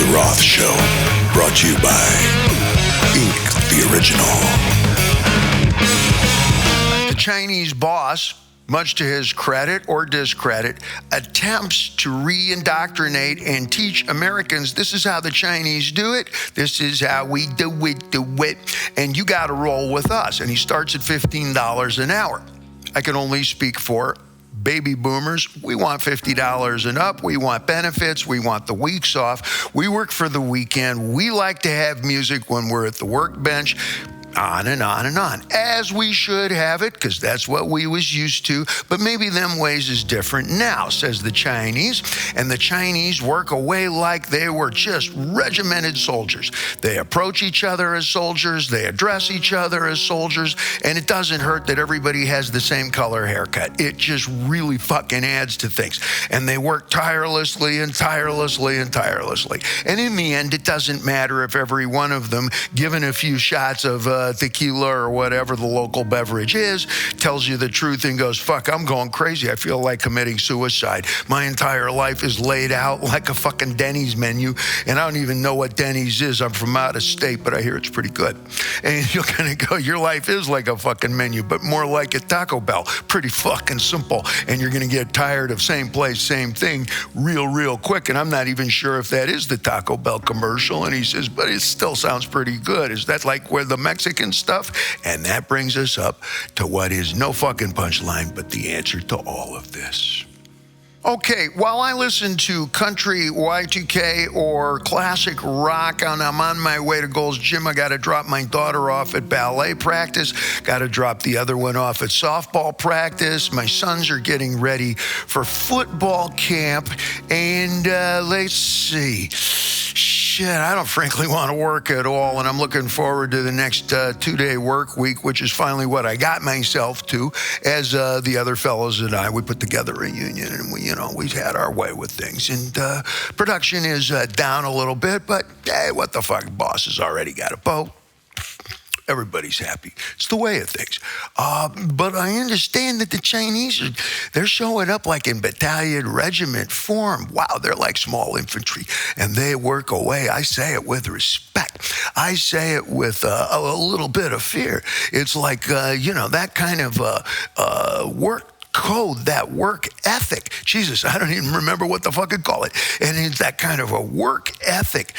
The Roth Show, brought to you by Ink the Original. The Chinese boss, much to his credit or discredit, attempts to re-indoctrinate and teach Americans this is how the Chinese do it, this is how we do it, and you got to roll with us. And he starts at $15 an hour. I can only speak for baby boomers. We want $50 and up. We want benefits. We want the weeks off. We work for the weekend. We like to have music when we're at the workbench. On and on and on, as we should have it, because that's what we was used to. But maybe them ways is different now, says the Chinese. And the Chinese work away like they were just regimented soldiers. They approach each other as soldiers. They address each other as soldiers. And it doesn't hurt that everybody has the same color haircut. It just really fucking adds to things. And they work tirelessly and tirelessly and tirelessly. And in the end, it doesn't matter if every one of them, given a few shots of tequila or whatever the local beverage is, tells you the truth and goes, fuck, I'm going crazy. I feel like committing suicide. My entire life is laid out like a fucking Denny's menu, and I don't even know what Denny's is. I'm from out of state, but I hear it's pretty good. And you're going to go, your life is like a fucking menu, but more like a Taco Bell. Pretty fucking simple. And you're going to get tired of same place, same thing real quick. And I'm not even sure if that is the Taco Bell commercial. And he says, but it still sounds pretty good. Is that like where the Mexican stuff? And that brings us up to what is no fucking punchline, but the answer to all of this. Okay, while I listen to country Y2K or classic rock and I'm on my way to Gold's Gym, I got to drop my daughter off at ballet practice, got to drop the other one off at softball practice. My sons are getting ready for football camp, and let's see. Shit, I don't frankly want to work at all, and I'm looking forward to the next 2-day work week, which is finally what I got myself to, as the other fellows and I, we put together a union, and we had our way with things. And production is down a little bit, but hey, what the fuck, boss has already got a boat. Everybody's happy. It's the way of things. But I understand that the Chinese, they're showing up like in battalion regiment form. Wow, they're like small infantry, and they work away. I say it with respect. I say it with a little bit of fear. It's like, that kind of work code, that work ethic. Jesus, I don't even remember what the fuck I call it. And it's that kind of a work ethic.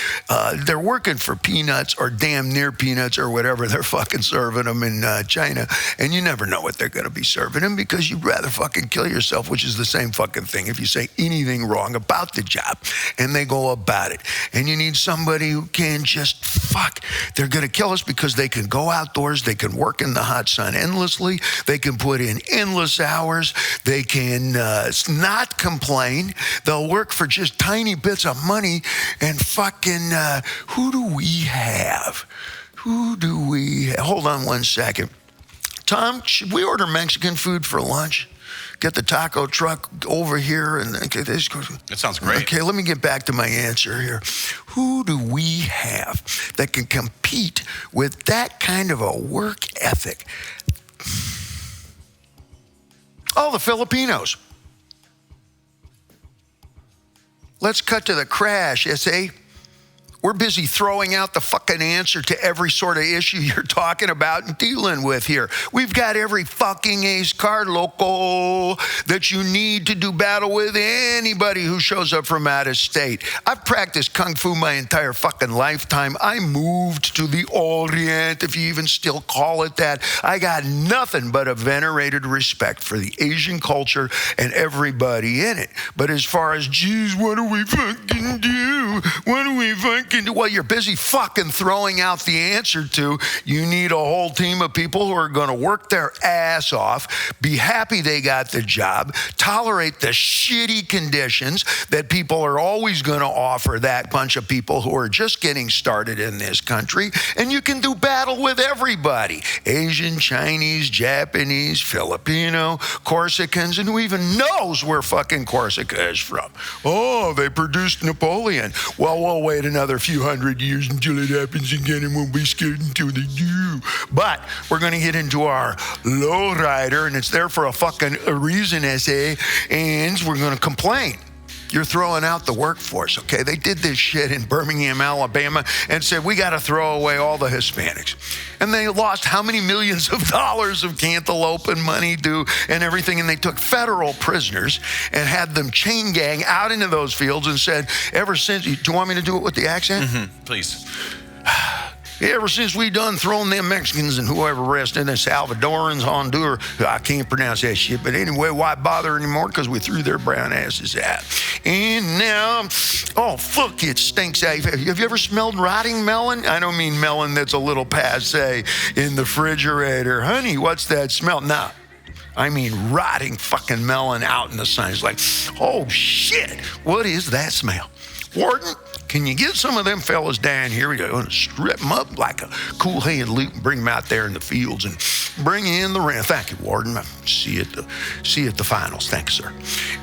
They're working for peanuts or damn near peanuts or whatever they're fucking serving them in China. And you never know what they're going to be serving them, because you'd rather fucking kill yourself, which is the same fucking thing if you say anything wrong about the job and they go about it. And you need somebody who can just fuck. They're going to kill us because they can go outdoors. They can work in the hot sun endlessly. They can put in endless hours. They can not complain. They'll work for just tiny bits of money. And fucking, who do we have? Hold on one second. Tom, should we order Mexican food for lunch? Get the taco truck over here and okay, that sounds great. Okay, let me get back to my answer here. Who do we have that can compete with that kind of a work ethic? Oh, the Filipinos. Let's cut to the crash, SA. We're busy throwing out the fucking answer to every sort of issue you're talking about and dealing with here. We've got every fucking ace card, loco, that you need to do battle with anybody who shows up from out of state. I've practiced Kung Fu my entire fucking lifetime. I moved to the Orient, if you even still call it that. I got nothing but a venerated respect for the Asian culture and everybody in it. But as far as, geez, what do we fucking do? What do we fucking do? Well, you're busy fucking throwing out the answer to. You need a whole team of people who are going to work their ass off, be happy they got the job, tolerate the shitty conditions that people are always going to offer that bunch of people who are just getting started in this country. And you can do battle with everybody. Asian, Chinese, Japanese, Filipino, Corsicans, and who even knows where fucking Corsica is from? Oh, they produced Napoleon. Well, we'll wait another few hundred years until it happens again, and won't be scared until they do. But we're going to get into our lowrider, and it's there for a fucking reason, SA, and we're going to complain. You're throwing out the workforce, okay? They did this shit in Birmingham, Alabama, and said, we got to throw away all the Hispanics. And they lost how many millions of dollars of cantaloupe and money due and everything, and they took federal prisoners and had them chain gang out into those fields and said, ever since, do you want me to do it with the accent? Mm-hmm. Please. Ever since we done thrown them Mexicans and whoever rest in the Salvadorans, Honduras, I can't pronounce that shit, but anyway, why bother anymore? Because we threw their brown asses out. And now, oh, fuck, it stinks. Have you ever smelled rotting melon? I don't mean melon that's a little passe in the refrigerator. Honey, what's that smell? Nah. I mean rotting fucking melon out in the sun. It's like, oh, shit, what is that smell? Warden, can you get some of them fellas down here? We're going to strip them up like a cool hand loot and bring them out there in the fields and bring in the rent. Thank you, Warden. See you at the finals. Thanks, sir.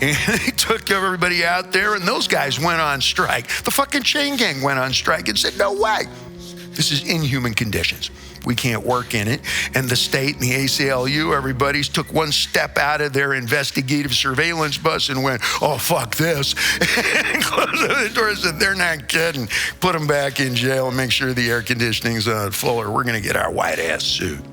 And they took everybody out there, and those guys went on strike. The fucking chain gang went on strike and said, no way. This is inhuman conditions. We can't work in it. And the state and the ACLU, everybody's took one step out of their investigative surveillance bus and went, oh, fuck this. And closed the door and said, they're not kidding. Put them back in jail and make sure the air conditioning's on full or we're going to get our white ass suit.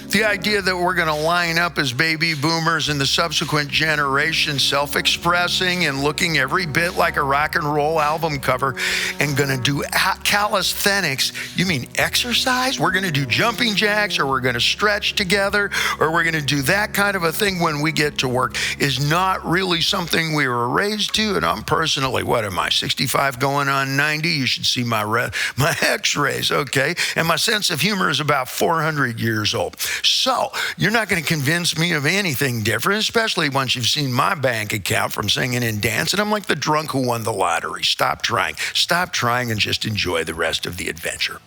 The idea that we're going to line up as baby boomers and the subsequent generation self-expressing and looking every bit like a rock and roll album cover and going to do calisthenics, you mean exercise? We're going to do jumping jacks or we're going to stretch together or we're going to do that kind of a thing when we get to work is not really something we were raised to. And I'm personally, what am I, 65 going on 90? You should see my x-rays, okay? And my sense of humor is about 400 years old. So you're not going to convince me of anything different, especially once you've seen my bank account from singing and dancing. I'm like the drunk who won the lottery. Stop trying and just enjoy the rest of the adventure.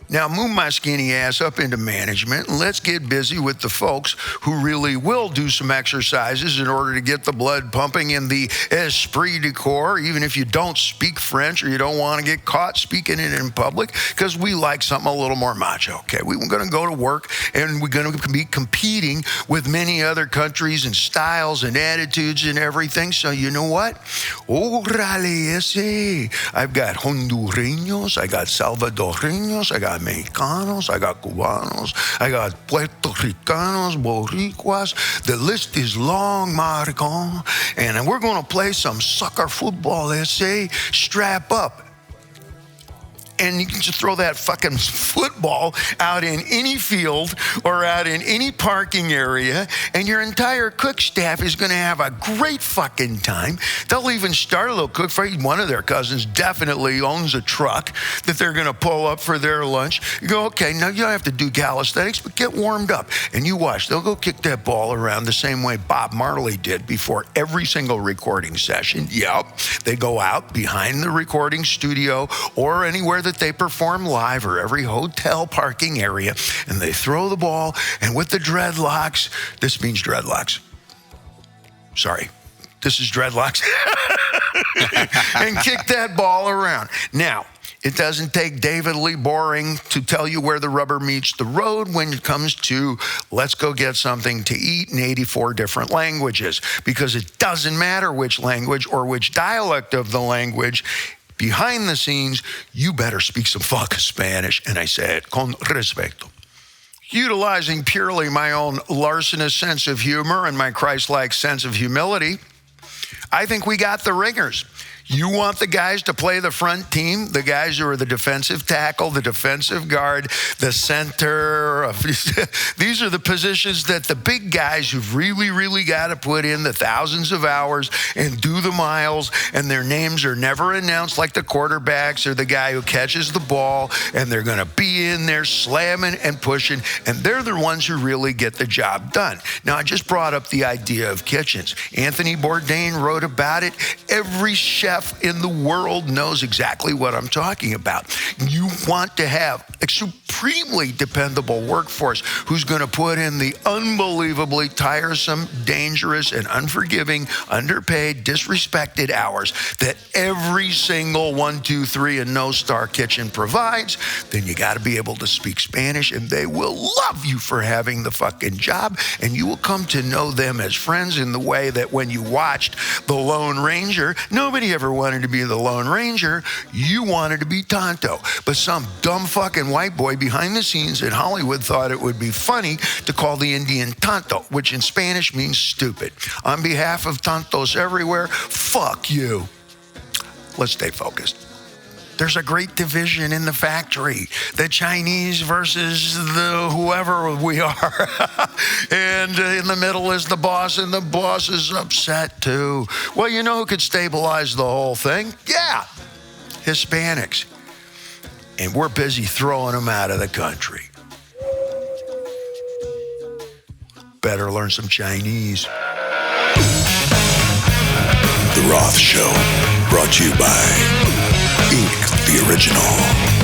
Now, move my skinny ass up into management and let's get busy with the folks who really will do some exercises in order to get the blood pumping in the esprit de corps, even if you don't speak French or you don't want to get caught speaking it in public, because we like something a little more macho, okay? We're going to go to work and we're going to be competing with many other countries and styles and attitudes and everything. So you know what? Órale ese. I've got Hondureños, I got Salvadoreños, I got Mexicanos, I got Cubanos, I got Puerto Ricanos, Boricuas. The list is long, maricon. And we're going to play some soccer football, essay. Strap up. And you can just throw that fucking football out in any field or out in any parking area, and your entire cook staff is going to have a great fucking time. They'll even start a little cook for one of their cousins definitely owns a truck that they're going to pull up for their lunch. You go, okay, now you don't have to do calisthenics, but get warmed up. And you watch. They'll go kick that ball around the same way Bob Marley did before every single recording session. Yep. They go out behind the recording studio or anywhere that they perform live or every hotel parking area, and they throw the ball, and with the dreadlocks, this means dreadlocks. Sorry, this is dreadlocks. And kick that ball around. Now, it doesn't take David Lee Boring to tell you where the rubber meets the road when it comes to let's go get something to eat in 84 different languages, because it doesn't matter which language or which dialect of the language. Behind the scenes, you better speak some fucking Spanish, and I say it con respeto. Utilizing purely my own larcenous sense of humor and my Christ-like sense of humility, I think we got the ringers. You want the guys to play the front team, the guys who are the defensive tackle, the defensive guard, the center. These are the positions that the big guys who've really, really got to put in the thousands of hours and do the miles, and their names are never announced like the quarterbacks or the guy who catches the ball, and they're going to be in there slamming and pushing, and they're the ones who really get the job done. Now, I just brought up the idea of kitchens. Anthony Bourdain wrote about it. Every chef chef in the world knows exactly what I'm talking about. You want to have a supremely dependable workforce who's going to put in the unbelievably tiresome, dangerous, and unforgiving, underpaid, disrespected hours that every single 1, 2, 3 and No Star Kitchen provides. Then you got to be able to speak Spanish, and they will love you for having the fucking job, and you will come to know them as friends in the way that when you watched The Lone Ranger, nobody ever wanted to be the Lone Ranger. You wanted to be Tonto. But some dumb fucking white boy behind the scenes in Hollywood thought it would be funny to call the Indian Tonto, which in Spanish means stupid. On behalf of Tontos everywhere, fuck you. Let's stay focused. There's a great division in the factory, the Chinese versus the whoever we are. And in the middle is the boss, and the boss is upset too. Well, you know who could stabilize the whole thing? Yeah, Hispanics. And we're busy throwing them out of the country. Better learn some Chinese. The Roth Show, brought to you by Inc., the original.